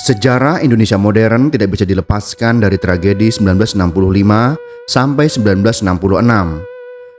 Sejarah Indonesia modern tidak bisa dilepaskan dari tragedi 1965 sampai 1966,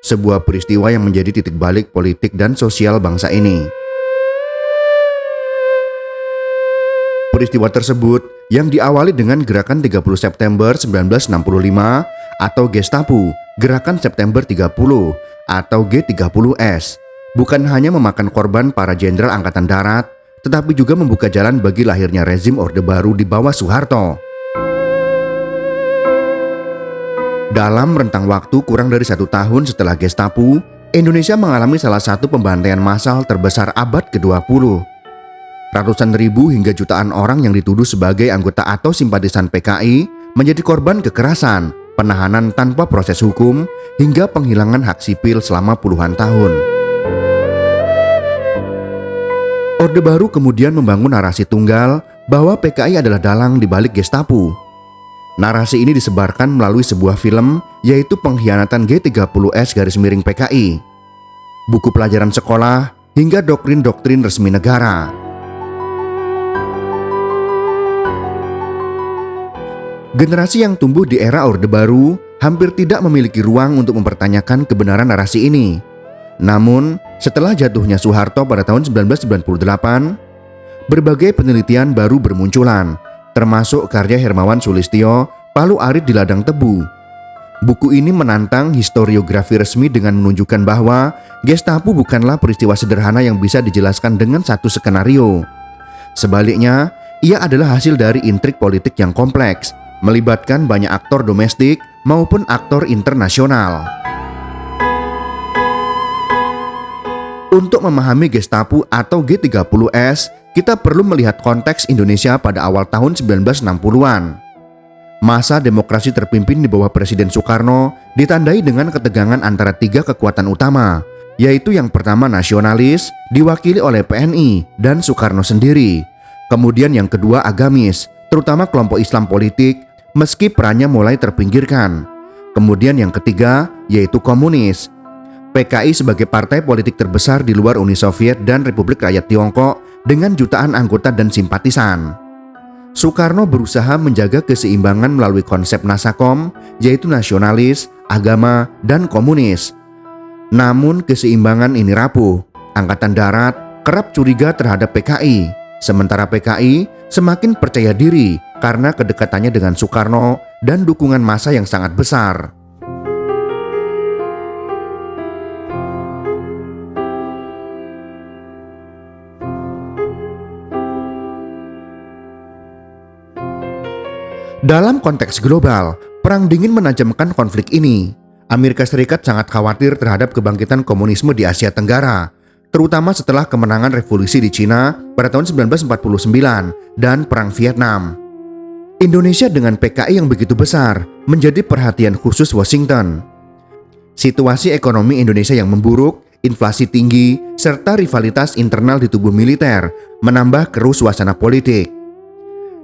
sebuah peristiwa yang menjadi titik balik politik dan sosial bangsa ini. Peristiwa tersebut yang diawali dengan gerakan 30 September 1965 atau Gestapu, Gerakan September 30 atau G30S, bukan hanya memakan korban para jenderal angkatan darat, tetapi juga membuka jalan bagi lahirnya rezim Orde Baru di bawah Soeharto. Dalam rentang waktu kurang dari 1 tahun setelah Gestapu, Indonesia mengalami salah satu pembantaian massal terbesar abad ke-20. Ratusan ribu hingga jutaan orang yang dituduh sebagai anggota atau simpatisan PKI menjadi korban kekerasan, penahanan tanpa proses hukum, hingga penghilangan hak sipil selama puluhan tahun. Orde Baru kemudian membangun narasi tunggal bahwa PKI adalah dalang di balik Gestapu. Narasi ini disebarkan melalui sebuah film, yaitu Pengkhianatan G30S_PKI, buku pelajaran sekolah, hingga doktrin-doktrin resmi negara. Generasi yang tumbuh di era Orde Baru hampir tidak memiliki ruang untuk mempertanyakan kebenaran narasi ini. Namun, setelah jatuhnya Soeharto pada tahun 1998, berbagai penelitian baru bermunculan, termasuk karya Hermawan Sulistyo, Palu Arit di Ladang Tebu. Buku ini menantang historiografi resmi dengan menunjukkan bahwa Gestapu bukanlah peristiwa sederhana yang bisa dijelaskan dengan satu skenario. Sebaliknya, ia adalah hasil dari intrik politik yang kompleks, melibatkan banyak aktor domestik maupun aktor internasional. Untuk memahami Gestapu atau G30S, kita perlu melihat konteks Indonesia pada awal tahun 1960-an. Masa demokrasi terpimpin di bawah Presiden Soekarno ditandai dengan ketegangan antara 3 kekuatan utama, yaitu yang pertama nasionalis, diwakili oleh PNI dan Soekarno sendiri. Kemudian yang kedua agamis, terutama kelompok Islam politik, meski perannya mulai terpinggirkan. Kemudian yang ketiga, yaitu komunis. PKI sebagai partai politik terbesar di luar Uni Soviet dan Republik Rakyat Tiongkok dengan jutaan anggota dan simpatisan. Soekarno berusaha menjaga keseimbangan melalui konsep Nasakom, yaitu nasionalis, agama, dan komunis. Namun keseimbangan ini rapuh. Angkatan Darat kerap curiga terhadap PKI, sementara PKI semakin percaya diri karena kedekatannya dengan Soekarno dan dukungan massa yang sangat besar. Dalam konteks global, Perang Dingin menajamkan konflik ini. Amerika Serikat sangat khawatir terhadap kebangkitan komunisme di Asia Tenggara, terutama setelah kemenangan revolusi di Cina pada tahun 1949 dan Perang Vietnam. Indonesia dengan PKI yang begitu besar menjadi perhatian khusus Washington. Situasi ekonomi Indonesia yang memburuk, inflasi tinggi, serta rivalitas internal di tubuh militer menambah keruh suasana politik.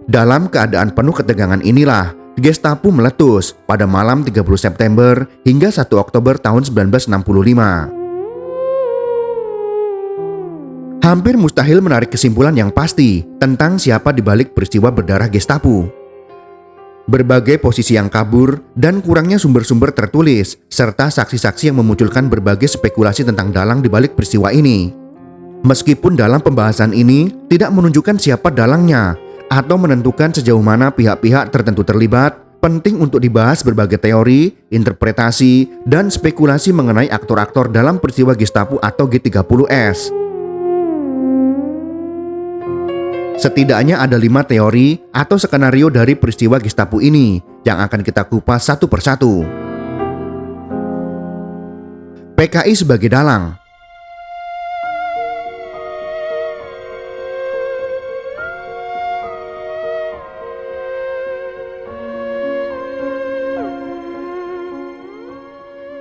Dalam keadaan penuh ketegangan inilah, Gestapu meletus pada malam 30 September hingga 1 Oktober tahun 1965. Hampir mustahil menarik kesimpulan yang pasti tentang siapa di balik peristiwa berdarah Gestapu. Berbagai posisi yang kabur dan kurangnya sumber-sumber tertulis, serta saksi-saksi yang memunculkan berbagai spekulasi tentang dalang di balik peristiwa ini. Meskipun dalam pembahasan ini tidak menunjukkan siapa dalangnya, atau menentukan sejauh mana pihak-pihak tertentu terlibat, penting untuk dibahas berbagai teori, interpretasi, dan spekulasi mengenai aktor-aktor dalam peristiwa Gestapu atau G30S. Setidaknya ada 5 teori atau skenario dari peristiwa Gestapu ini yang akan kita kupas satu persatu. PKI sebagai dalang.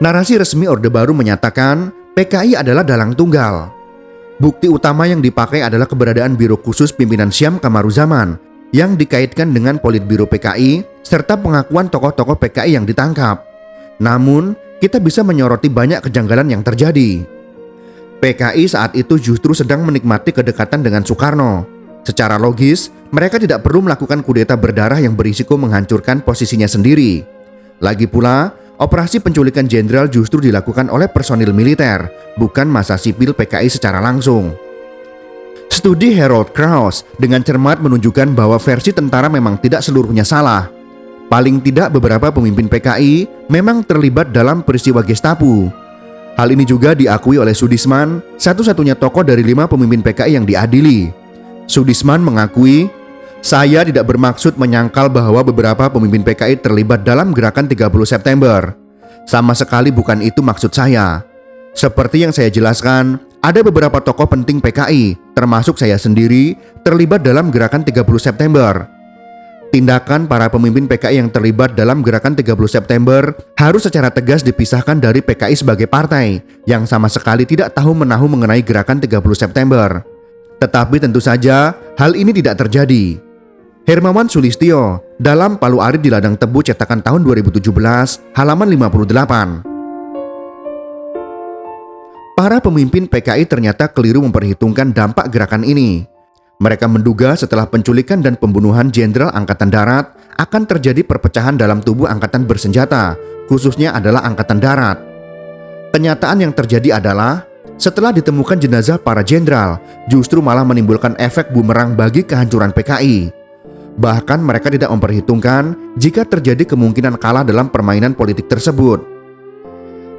Narasi resmi Orde Baru menyatakan PKI adalah dalang tunggal. Bukti utama yang dipakai adalah keberadaan Biro Khusus Pimpinan Syam Kamaruzaman yang dikaitkan dengan Politbiro PKI serta pengakuan tokoh-tokoh PKI yang ditangkap. Namun, kita bisa menyoroti banyak kejanggalan yang terjadi. PKI saat itu justru sedang menikmati kedekatan dengan Soekarno. Secara logis, mereka tidak perlu melakukan kudeta berdarah yang berisiko menghancurkan posisinya sendiri. Lagi pula, operasi penculikan jenderal justru dilakukan oleh personil militer, bukan massa sipil PKI secara langsung. Studi Harold Krauss dengan cermat menunjukkan bahwa versi tentara memang tidak seluruhnya salah. Paling tidak beberapa pemimpin PKI memang terlibat dalam peristiwa Gestapo. Hal ini juga diakui oleh Sudisman, satu-satunya tokoh dari 5 pemimpin PKI yang diadili. Sudisman mengakui, "Saya tidak bermaksud menyangkal bahwa beberapa pemimpin PKI terlibat dalam gerakan 30 September. Sama sekali bukan itu maksud saya. Seperti yang saya jelaskan, ada beberapa tokoh penting PKI, termasuk saya sendiri, terlibat dalam gerakan 30 September. Tindakan para pemimpin PKI yang terlibat dalam gerakan 30 September harus secara tegas dipisahkan dari PKI sebagai partai yang sama sekali tidak tahu-menahu mengenai gerakan 30 September. Tetapi tentu saja hal ini tidak terjadi." Hermawan Sulistyo dalam Palu Arit di Ladang Tebu cetakan tahun 2017, halaman 58. Para pemimpin PKI ternyata keliru memperhitungkan dampak gerakan ini. Mereka menduga setelah penculikan dan pembunuhan Jenderal Angkatan Darat akan terjadi perpecahan dalam tubuh angkatan bersenjata, khususnya adalah Angkatan Darat. Kenyataan yang terjadi adalah setelah ditemukan jenazah para jenderal, justru malah menimbulkan efek bumerang bagi kehancuran PKI. Bahkan mereka tidak memperhitungkan jika terjadi kemungkinan kalah dalam permainan politik tersebut.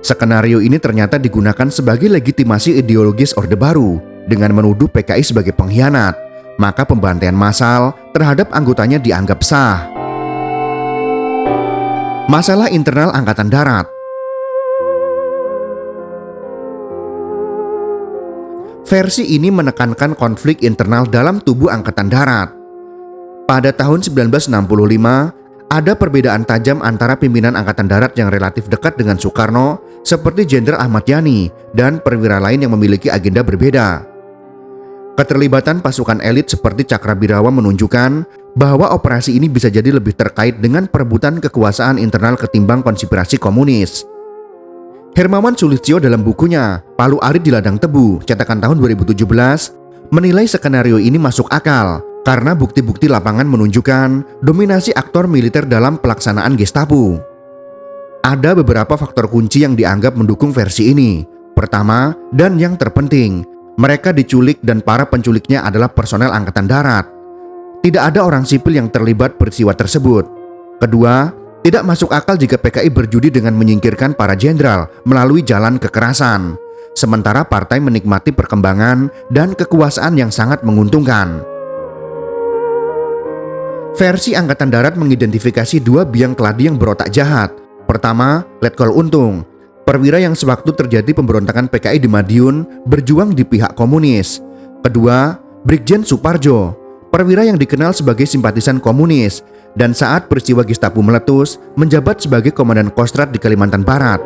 Skenario ini ternyata digunakan sebagai legitimasi ideologis Orde Baru dengan menuduh PKI sebagai pengkhianat, maka pembantaian massal terhadap anggotanya dianggap sah. Masalah internal Angkatan Darat. Versi ini menekankan konflik internal dalam tubuh Angkatan Darat. Pada tahun 1965, ada perbedaan tajam antara pimpinan Angkatan Darat yang relatif dekat dengan Soekarno, seperti Jenderal Ahmad Yani, dan perwira lain yang memiliki agenda berbeda. Keterlibatan pasukan elit seperti Cakrabirawa menunjukkan bahwa operasi ini bisa jadi lebih terkait dengan perebutan kekuasaan internal ketimbang konspirasi komunis. Hermawan Sulistyo dalam bukunya Palu Arit di Ladang Tebu, cetakan tahun 2017, menilai skenario ini masuk akal karena bukti-bukti lapangan menunjukkan dominasi aktor militer dalam pelaksanaan Gestapo. Ada beberapa faktor kunci yang dianggap mendukung versi ini. Pertama, dan yang terpenting, mereka diculik dan para penculiknya adalah personel Angkatan Darat. Tidak ada orang sipil yang terlibat peristiwa tersebut. Kedua, tidak masuk akal jika PKI berjudi dengan menyingkirkan para jenderal melalui jalan kekerasan, sementara partai menikmati perkembangan dan kekuasaan yang sangat menguntungkan. Versi Angkatan Darat mengidentifikasi 2 biang keladi yang berotak jahat. Pertama, Letkol Untung, perwira yang sewaktu terjadi pemberontakan PKI di Madiun berjuang di pihak komunis. Kedua, Brigjen Suparjo, perwira yang dikenal sebagai simpatisan komunis dan saat peristiwa Gestapo meletus menjabat sebagai komandan Kostrad di Kalimantan Barat.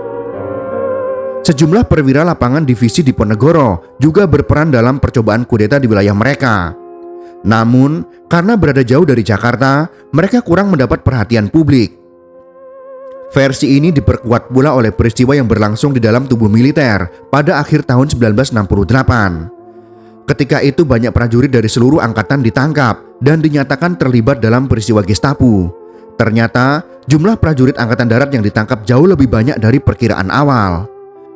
Sejumlah perwira lapangan divisi di Ponegoro juga berperan dalam percobaan kudeta di wilayah mereka. Namun, karena berada jauh dari Jakarta, mereka kurang mendapat perhatian publik. Versi ini diperkuat pula oleh peristiwa yang berlangsung di dalam tubuh militer pada akhir tahun 1968. Ketika itu banyak prajurit dari seluruh angkatan ditangkap dan dinyatakan terlibat dalam peristiwa Gestapo. Ternyata, jumlah prajurit Angkatan Darat yang ditangkap jauh lebih banyak dari perkiraan awal.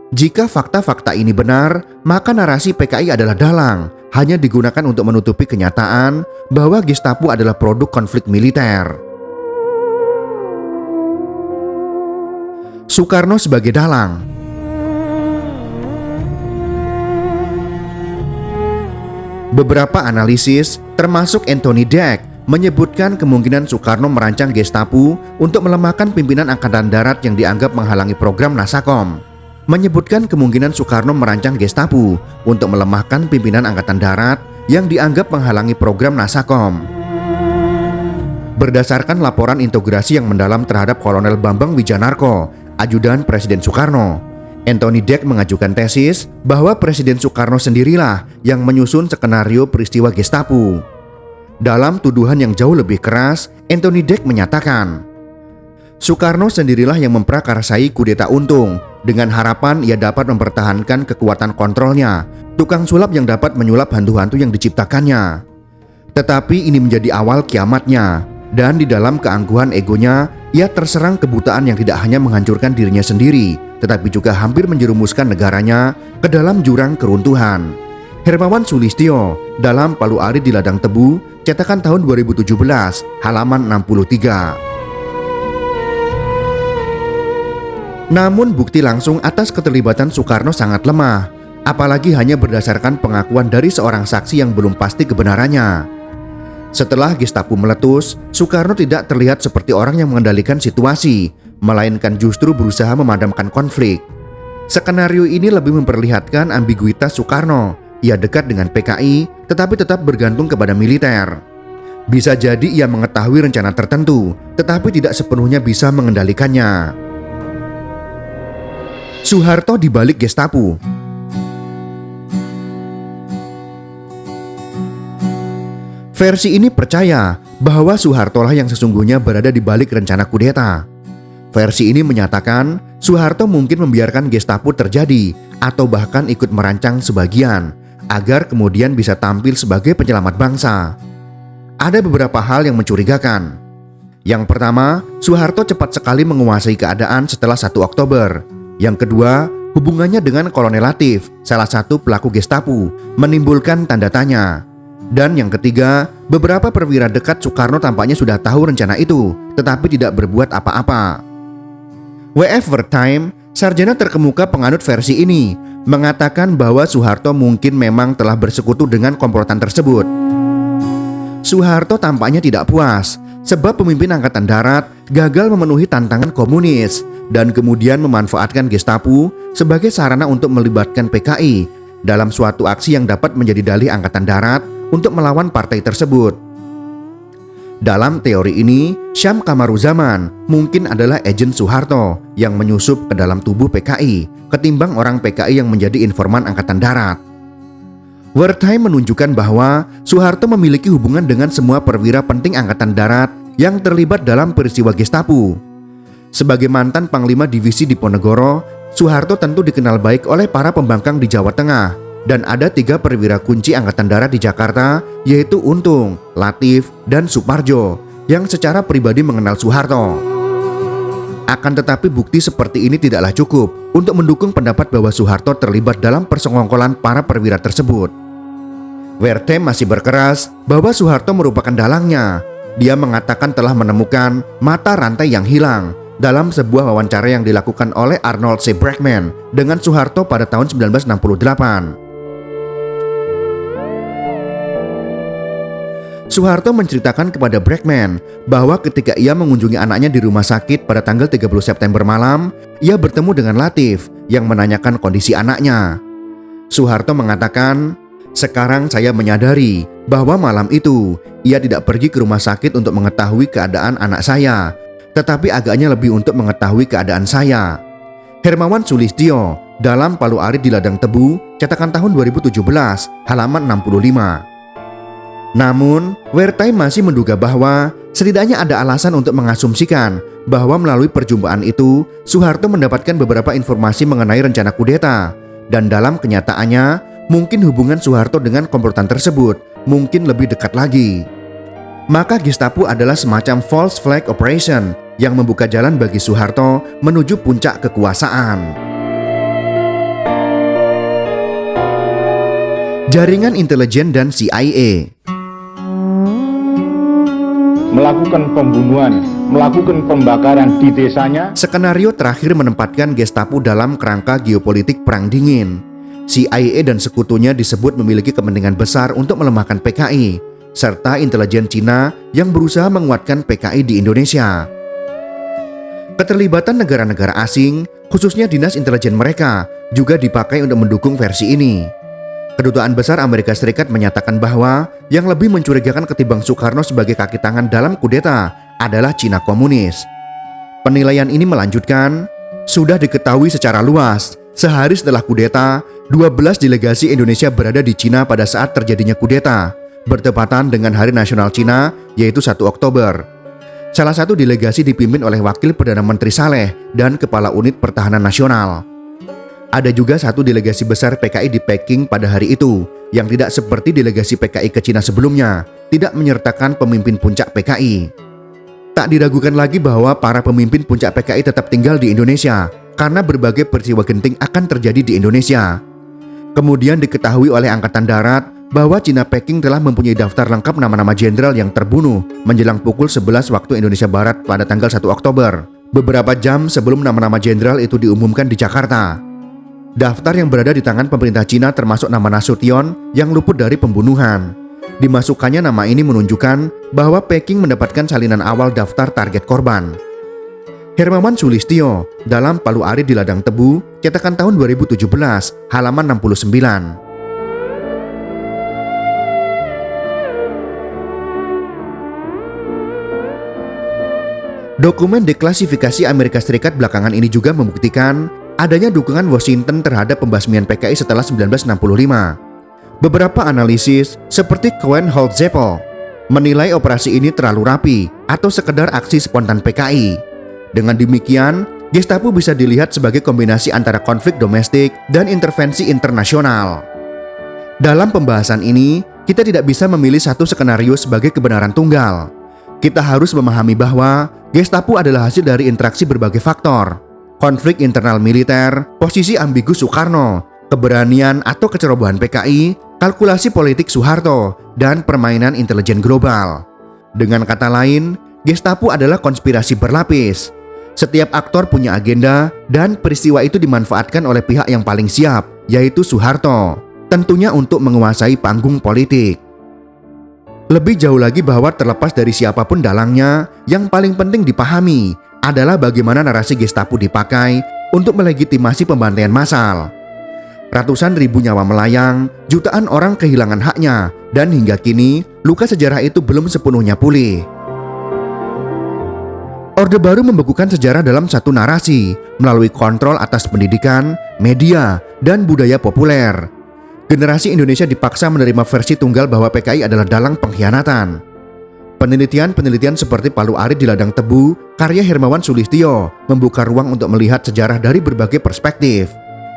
Jika fakta-fakta ini benar, maka narasi PKI adalah dalang, hanya digunakan untuk menutupi kenyataan bahwa Gestapo adalah produk konflik militer. Soekarno sebagai dalang. Beberapa analisis, termasuk Anthony Deck, menyebutkan kemungkinan Soekarno merancang Gestapo untuk melemahkan pimpinan Angkatan Darat yang dianggap menghalangi program Nasakom. Menyebutkan kemungkinan Soekarno merancang Gestapo untuk melemahkan pimpinan Angkatan Darat yang dianggap menghalangi program Nasakom. Berdasarkan laporan integrasi yang mendalam terhadap Kolonel Bambang Wijanarko, ajudan Presiden Soekarno, Anthony Deck mengajukan tesis bahwa Presiden Soekarno sendirilah yang menyusun skenario peristiwa Gestapo. Dalam tuduhan yang jauh lebih keras, Anthony Deck menyatakan, Soekarno sendirilah yang memprakarsai kudeta Untung dengan harapan ia dapat mempertahankan kekuatan kontrolnya, tukang sulap yang dapat menyulap hantu-hantu yang diciptakannya. Tetapi ini menjadi awal kiamatnya, dan di dalam keangkuhan egonya, ia terserang kebutaan yang tidak hanya menghancurkan dirinya sendiri, tetapi juga hampir menjerumuskan negaranya ke dalam jurang keruntuhan. Hermawan Sulistyo dalam Palu Arit di Ladang Tebu, cetakan tahun 2017, halaman 63. Namun bukti langsung atas keterlibatan Soekarno sangat lemah, apalagi hanya berdasarkan pengakuan dari seorang saksi yang belum pasti kebenarannya. Setelah Gestapo meletus, Soekarno tidak terlihat seperti orang yang mengendalikan situasi, melainkan justru berusaha memadamkan konflik. Skenario ini lebih memperlihatkan ambiguitas Soekarno. Ia dekat dengan PKI, tetapi tetap bergantung kepada militer. Bisa jadi ia mengetahui rencana tertentu, tetapi tidak sepenuhnya bisa mengendalikannya. Soeharto di balik Gestapo. Versi ini percaya bahwa Soeharto lah yang sesungguhnya berada di balik rencana kudeta. Versi ini menyatakan Soeharto mungkin membiarkan Gestapo terjadi atau bahkan ikut merancang sebagian agar kemudian bisa tampil sebagai penyelamat bangsa. Ada beberapa hal yang mencurigakan. Yang pertama, Soeharto cepat sekali menguasai keadaan setelah 1 Oktober. Yang kedua, hubungannya dengan Kolonel Latif, salah satu pelaku Gestapo, menimbulkan tanda tanya. Dan yang ketiga, beberapa perwira dekat Soekarno tampaknya sudah tahu rencana itu, tetapi tidak berbuat apa-apa. W.F. Wertheim, sarjana terkemuka penganut versi ini, mengatakan bahwa Soeharto mungkin memang telah bersekutu dengan komplotan tersebut. Soeharto tampaknya tidak puas, sebab pemimpin Angkatan Darat gagal memenuhi tantangan komunis, dan kemudian memanfaatkan Gestapo sebagai sarana untuk melibatkan PKI dalam suatu aksi yang dapat menjadi dalih Angkatan Darat untuk melawan partai tersebut. Dalam teori ini, Syam Kamaruzaman mungkin adalah agen Soeharto yang menyusup ke dalam tubuh PKI ketimbang orang PKI yang menjadi informan Angkatan Darat. Wertheim menunjukkan bahwa Soeharto memiliki hubungan dengan semua perwira penting Angkatan Darat yang terlibat dalam peristiwa Gestapo. Sebagai mantan Panglima Divisi Diponegoro, Soeharto tentu dikenal baik oleh para pembangkang di Jawa Tengah. Dan ada 3 perwira kunci Angkatan Darat di Jakarta, yaitu Untung, Latif, dan Suparjo, yang secara pribadi mengenal Soeharto. Akan tetapi bukti seperti ini tidaklah cukup untuk mendukung pendapat bahwa Soeharto terlibat dalam persekongkolan para perwira tersebut. Wertheim masih berkeras bahwa Soeharto merupakan dalangnya. Dia mengatakan telah menemukan mata rantai yang hilang dalam sebuah wawancara yang dilakukan oleh Arnold C. Bregman dengan Soeharto pada tahun 1968. Soeharto menceritakan kepada Bregman bahwa ketika ia mengunjungi anaknya di rumah sakit pada tanggal 30 September malam, ia bertemu dengan Latif yang menanyakan kondisi anaknya. Soeharto mengatakan, "Sekarang saya menyadari bahwa malam itu ia tidak pergi ke rumah sakit untuk mengetahui keadaan anak saya, tetapi agaknya lebih untuk mengetahui keadaan saya." Hermawan Sulistyo dalam Palu Arit di Ladang Tebu, cetakan tahun 2017, halaman 65. Namun, Wertheim masih menduga bahwa setidaknya ada alasan untuk mengasumsikan bahwa melalui perjumpaan itu, Soeharto mendapatkan beberapa informasi mengenai rencana kudeta. Dan dalam kenyataannya, mungkin hubungan Soeharto dengan komplotan tersebut mungkin lebih dekat lagi. Maka Gestapo adalah semacam false flag operation yang membuka jalan bagi Soeharto menuju puncak kekuasaan. Jaringan intelijen dan CIA melakukan pembunuhan, melakukan pembakaran di desanya. Skenario terakhir menempatkan Gestapo dalam kerangka geopolitik Perang Dingin. CIA dan sekutunya disebut memiliki kepentingan besar untuk melemahkan PKI, serta intelijen Cina yang berusaha menguatkan PKI di Indonesia. Keterlibatan negara-negara asing, khususnya dinas intelijen mereka, juga dipakai untuk mendukung versi ini. Kedutaan Besar Amerika Serikat menyatakan bahwa yang lebih mencurigakan ketimbang Soekarno sebagai kaki tangan dalam kudeta adalah Cina komunis. Penilaian ini melanjutkan, sudah diketahui secara luas, sehari setelah kudeta, 12 delegasi Indonesia berada di Cina pada saat terjadinya kudeta, bertepatan dengan Hari Nasional Cina, yaitu 1 Oktober. Salah satu delegasi dipimpin oleh Wakil Perdana Menteri Saleh dan Kepala Unit Pertahanan Nasional. Ada juga satu delegasi besar PKI di Peking pada hari itu, yang tidak seperti delegasi PKI ke Cina sebelumnya, tidak menyertakan pemimpin puncak PKI. Tak diragukan lagi bahwa para pemimpin puncak PKI tetap tinggal di Indonesia, karena berbagai peristiwa genting akan terjadi di Indonesia. Kemudian diketahui oleh Angkatan Darat bahwa Cina Peking telah mempunyai daftar lengkap nama-nama jenderal yang terbunuh menjelang pukul 11 waktu Indonesia Barat pada tanggal 1 Oktober, beberapa jam sebelum nama-nama jenderal itu diumumkan di Jakarta. Daftar yang berada di tangan pemerintah Cina termasuk nama Nasution yang luput dari pembunuhan. Dimasukkannya nama ini menunjukkan bahwa Peking mendapatkan salinan awal daftar target korban. Hermawan Sulistyo dalam Palu Arit di Ladang Tebu, cetakan tahun 2017, halaman 69. Dokumen deklasifikasi Amerika Serikat belakangan ini juga membuktikan adanya dukungan Washington terhadap pembasmian PKI setelah 1965. Beberapa analisis seperti Cohen Holtz-Zeppel menilai operasi ini terlalu rapi atau sekedar aksi spontan PKI. Dengan demikian, Gestapo bisa dilihat sebagai kombinasi antara konflik domestik dan intervensi internasional. Dalam pembahasan ini, kita tidak bisa memilih satu skenario sebagai kebenaran tunggal. Kita harus memahami bahwa Gestapo adalah hasil dari interaksi berbagai faktor. Konflik internal militer, posisi ambigu Soekarno, keberanian atau kecerobohan PKI, kalkulasi politik Soeharto, dan permainan intelijen global. Dengan kata lain, Gestapo adalah konspirasi berlapis. Setiap aktor punya agenda dan peristiwa itu dimanfaatkan oleh pihak yang paling siap, yaitu Soeharto, tentunya untuk menguasai panggung politik. Lebih jauh lagi bahwa terlepas dari siapapun dalangnya, yang paling penting dipahami adalah bagaimana narasi Gestapo dipakai untuk melegitimasi pembantaian massal. Ratusan ribu nyawa melayang, jutaan orang kehilangan haknya, dan hingga kini luka sejarah itu belum sepenuhnya pulih. Orde Baru membekukan sejarah dalam satu narasi melalui kontrol atas pendidikan, media, dan budaya populer. Generasi Indonesia dipaksa menerima versi tunggal bahwa PKI adalah dalang pengkhianatan. Penelitian-penelitian seperti Palu Arit di Ladang Tebu, karya Hermawan Sulistyo, membuka ruang untuk melihat sejarah dari berbagai perspektif.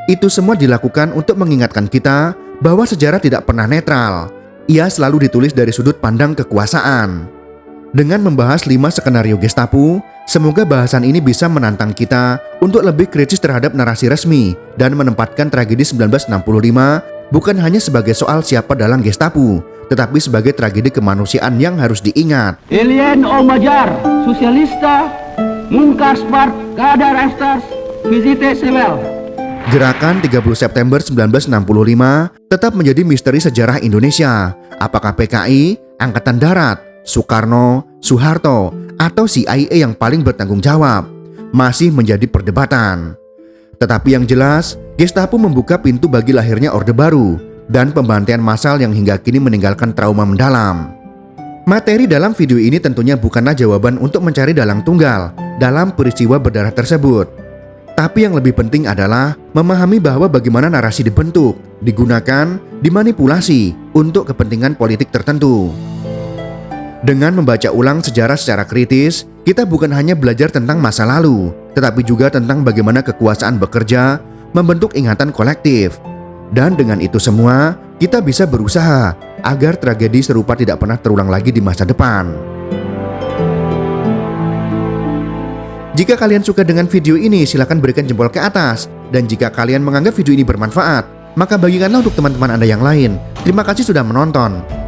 Itu semua dilakukan untuk mengingatkan kita bahwa sejarah tidak pernah netral. Ia selalu ditulis dari sudut pandang kekuasaan. Dengan membahas 5 skenario Gestapo, semoga bahasan ini bisa menantang kita untuk lebih kritis terhadap narasi resmi dan menempatkan tragedi 1965 bukan hanya sebagai soal siapa dalang Gestapo, tetapi sebagai tragedi kemanusiaan yang harus diingat. Alien Omajar, Sosialista, Mungkar Spart, Kadar Esters, Visite Sevel. Gerakan 30 September 1965 tetap menjadi misteri sejarah Indonesia. Apakah PKI, Angkatan Darat, Soekarno, Soeharto, atau CIA yang paling bertanggung jawab? Masih menjadi perdebatan. Tetapi yang jelas, Gestapo membuka pintu bagi lahirnya Orde Baru dan pembantaian massal yang hingga kini meninggalkan trauma mendalam. Materi dalam video ini tentunya bukanlah jawaban untuk mencari dalang tunggal dalam peristiwa berdarah tersebut. Tapi yang lebih penting adalah memahami bahwa bagaimana narasi dibentuk, digunakan, dimanipulasi untuk kepentingan politik tertentu. Dengan membaca ulang sejarah secara kritis, kita bukan hanya belajar tentang masa lalu, tetapi juga tentang bagaimana kekuasaan bekerja, membentuk ingatan kolektif. Dan dengan itu semua, kita bisa berusaha agar tragedi serupa tidak pernah terulang lagi di masa depan. Jika kalian suka dengan video ini, silakan berikan jempol ke atas. Dan jika kalian menganggap video ini bermanfaat, maka bagikanlah untuk teman-teman Anda yang lain. Terima kasih sudah menonton.